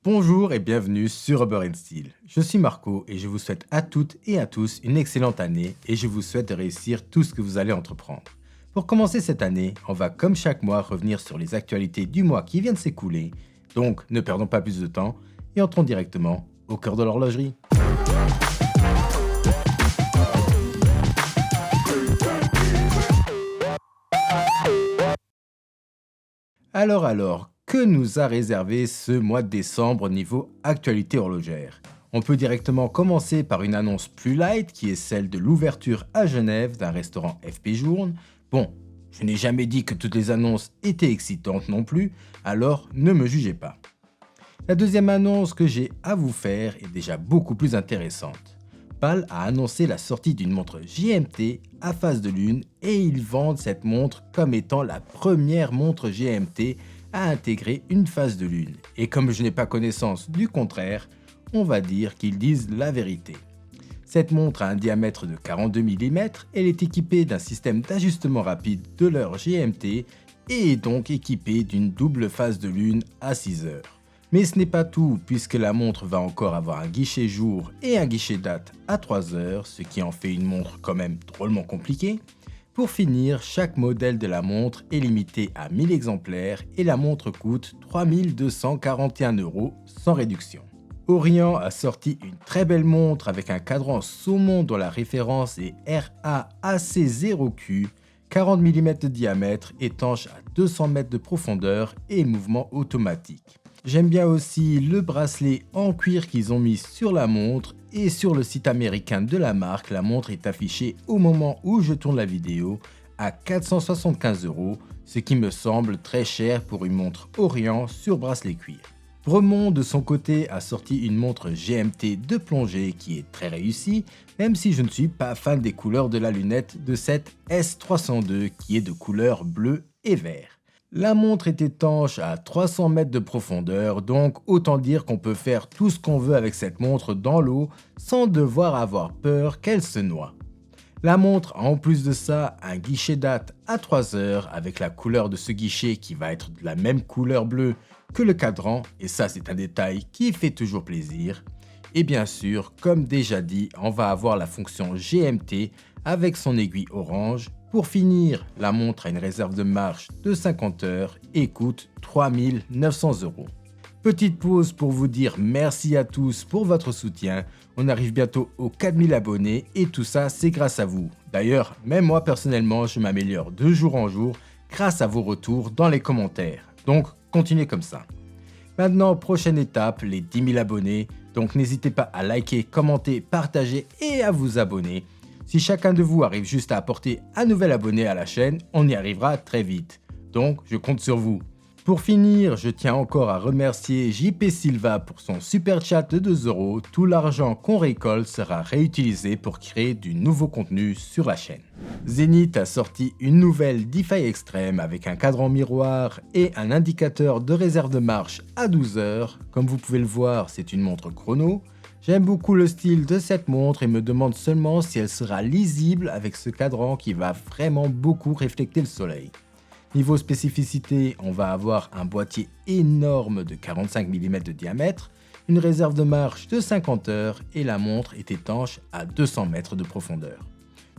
Bonjour et bienvenue sur Rubber & Steel. Je suis Marco et je vous souhaite à toutes et à tous une excellente année et je vous souhaite de réussir tout ce que vous allez entreprendre. Pour commencer cette année, on va comme chaque mois revenir sur les actualités du mois qui vient de s'écouler. Donc ne perdons pas plus de temps et entrons directement au cœur de l'horlogerie. Alors, que nous a réservé ce mois de décembre niveau actualité horlogère? On peut directement commencer par une annonce plus light qui est celle de l'ouverture à Genève d'un restaurant FP Journe. Bon, je n'ai jamais dit que toutes les annonces étaient excitantes non plus, alors ne me jugez pas. La deuxième annonce que j'ai à vous faire est déjà beaucoup plus intéressante. PAL a annoncé la sortie d'une montre GMT à phase de lune et ils vendent cette montre comme étant la première montre GMT à intégrer une phase de lune. Et comme je n'ai pas connaissance du contraire, on va dire qu'ils disent la vérité. Cette montre a un diamètre de 42 mm, elle est équipée d'un système d'ajustement rapide de l'heure GMT et est donc équipée d'une double phase de lune à 6 heures. Mais ce n'est pas tout, puisque la montre va encore avoir un guichet jour et un guichet date à 3 heures, ce qui en fait une montre quand même drôlement compliquée. Pour finir, chaque modèle de la montre est limité à 1000 exemplaires et la montre coûte 3241 € sans réduction. Orient a sorti une très belle montre avec un cadran saumon dont la référence est RAAC0Q, 40 mm de diamètre, étanche à 200 mètres de profondeur et mouvement automatique. J'aime bien aussi le bracelet en cuir qu'ils ont mis sur la montre et sur le site américain de la marque, la montre est affichée au moment où je tourne la vidéo à 475 €, ce qui me semble très cher pour une montre Orient sur bracelet cuir. Bremont de son côté a sorti une montre GMT de plongée qui est très réussie, même si je ne suis pas fan des couleurs de la lunette de cette S302 qui est de couleur bleu et vert. La montre est étanche à 300 mètres de profondeur, donc autant dire qu'on peut faire tout ce qu'on veut avec cette montre dans l'eau sans devoir avoir peur qu'elle se noie. La montre a en plus de ça un guichet date à 3 heures avec la couleur de ce guichet qui va être de la même couleur bleue que le cadran, et ça c'est un détail qui fait toujours plaisir. Et bien sûr, comme déjà dit, on va avoir la fonction GMT avec son aiguille orange. Pour finir, la montre a une réserve de marche de 50 heures et coûte 3900 €. Petite pause pour vous dire merci à tous pour votre soutien. On arrive bientôt aux 4000 abonnés et tout ça c'est grâce à vous. D'ailleurs, même moi personnellement, je m'améliore de jour en jour grâce à vos retours dans les commentaires. Donc, continuez comme ça. Maintenant, prochaine étape, les 10 000 abonnés. Donc n'hésitez pas à liker, commenter, partager et à vous abonner. Si chacun de vous arrive juste à apporter un nouvel abonné à la chaîne, on y arrivera très vite. Donc, je compte sur vous. Pour finir, je tiens encore à remercier JP Silva pour son super chat de 2 €. Tout l'argent qu'on récolte sera réutilisé pour créer du nouveau contenu sur la chaîne. Zenith a sorti une nouvelle DeFi Extreme avec un cadran miroir et un indicateur de réserve de marche à 12 heures. Comme vous pouvez le voir, c'est une montre chrono. J'aime beaucoup le style de cette montre et me demande seulement si elle sera lisible avec ce cadran qui va vraiment beaucoup refléter le soleil. Niveau spécificité, on va avoir un boîtier énorme de 45 mm de diamètre, une réserve de marche de 50 heures et la montre est étanche à 200 mètres de profondeur.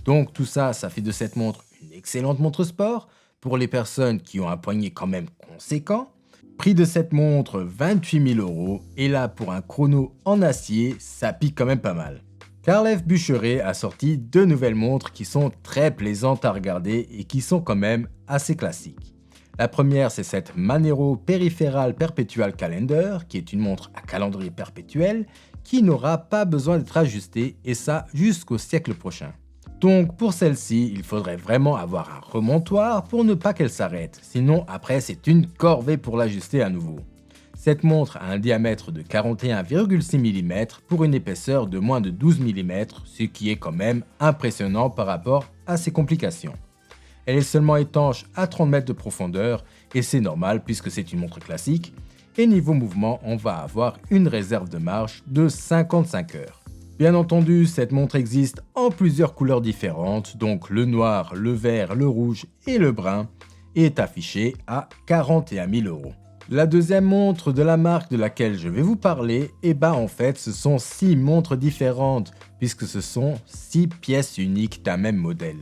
Donc tout ça, ça fait de cette montre une excellente montre sport pour les personnes qui ont un poignet quand même conséquent. Prix de cette montre 28 000 € et là pour un chrono en acier, ça pique quand même pas mal. Karl F. Bucheret a sorti deux nouvelles montres qui sont très plaisantes à regarder et qui sont quand même assez classiques. La première c'est cette Manero Peripheral Perpetual Calendar qui est une montre à calendrier perpétuel qui n'aura pas besoin d'être ajustée et ça jusqu'au siècle prochain. Donc pour celle-ci, il faudrait vraiment avoir un remontoir pour ne pas qu'elle s'arrête, sinon après c'est une corvée pour l'ajuster à nouveau. Cette montre a un diamètre de 41,6 mm pour une épaisseur de moins de 12 mm, ce qui est quand même impressionnant par rapport à ses complications. Elle est seulement étanche à 30 mètres de profondeur et c'est normal puisque c'est une montre classique. Et niveau mouvement, on va avoir une réserve de marche de 55 heures. Bien entendu, cette montre existe en plusieurs couleurs différentes, donc le noir, le vert, le rouge et le brun, et est affichée à 41 000 €. La deuxième montre de la marque de laquelle je vais vous parler, en fait ce sont 6 montres différentes puisque ce sont 6 pièces uniques d'un même modèle.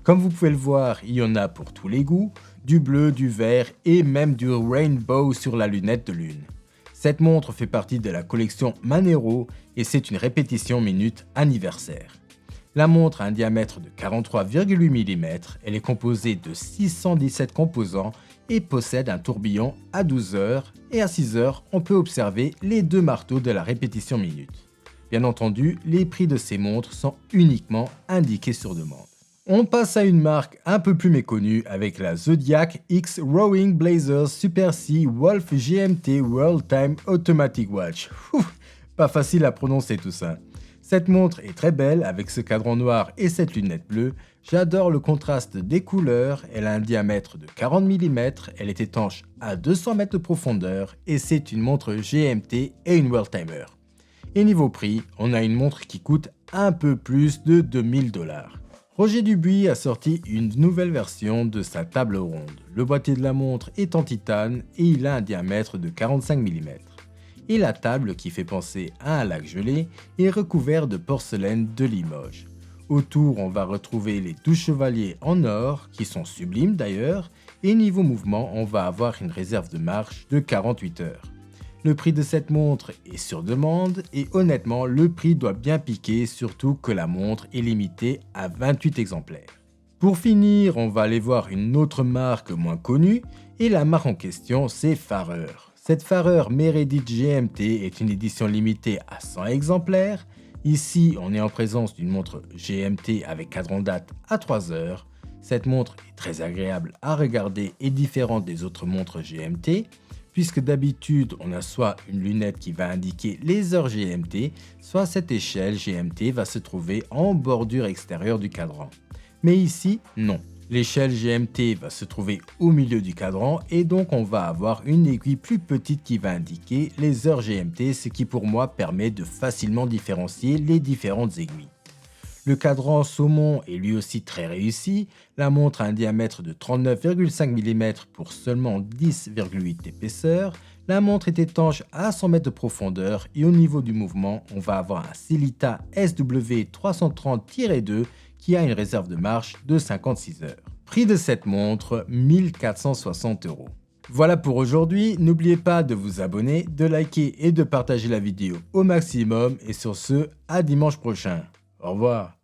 Comme vous pouvez le voir, il y en a pour tous les goûts, du bleu, du vert et même du rainbow sur la lunette de lune. Cette montre fait partie de la collection Manero et c'est une répétition minute anniversaire. La montre a un diamètre de 43,8 mm, elle est composée de 617 composants et possède un tourbillon à 12 heures et à 6 heures on peut observer les 2 marteaux de la répétition minute. Bien entendu, les prix de ces montres sont uniquement indiqués sur demande. On passe à une marque un peu plus méconnue avec la Zodiac X Rowing Blazers Super C Wolf GMT World Time Automatic Watch. Pas facile à prononcer tout ça. Cette montre est très belle avec ce cadran noir et cette lunette bleue. J'adore le contraste des couleurs, elle a un diamètre de 40 mm, elle est étanche à 200 mètres de profondeur et c'est une montre GMT et une World Timer. Et niveau prix, on a une montre qui coûte un peu plus de 2000 $. Roger Dubuis a sorti une nouvelle version de sa table ronde. Le boîtier de la montre est en titane et il a un diamètre de 45 mm. Et la table, qui fait penser à un lac gelé, est recouverte de porcelaine de Limoges. Autour, on va retrouver les 12 chevaliers en or, qui sont sublimes d'ailleurs, et niveau mouvement, on va avoir une réserve de marche de 48 heures. Le prix de cette montre est sur demande et honnêtement, le prix doit bien piquer, surtout que la montre est limitée à 28 exemplaires. Pour finir, on va aller voir une autre marque moins connue, et la marque en question, c'est Farer. Cette Farer Meredith GMT est une édition limitée à 100 exemplaires. Ici, on est en présence d'une montre GMT avec cadran date à 3 heures. Cette montre est très agréable à regarder et différente des autres montres GMT, puisque d'habitude, on a soit une lunette qui va indiquer les heures GMT, soit cette échelle GMT va se trouver en bordure extérieure du cadran. Mais ici, non. L'échelle GMT va se trouver au milieu du cadran et donc on va avoir une aiguille plus petite qui va indiquer les heures GMT, ce qui pour moi permet de facilement différencier les différentes aiguilles. Le cadran saumon est lui aussi très réussi, la montre a un diamètre de 39,5 mm pour seulement 10,8 d'épaisseur, la montre est étanche à 100 mètres de profondeur et au niveau du mouvement, on va avoir un Sellita SW330-2 qui a une réserve de marche de 56 heures. Prix de cette montre, 1460 €. Voilà pour aujourd'hui, n'oubliez pas de vous abonner, de liker et de partager la vidéo au maximum et sur ce, à dimanche prochain. Au revoir.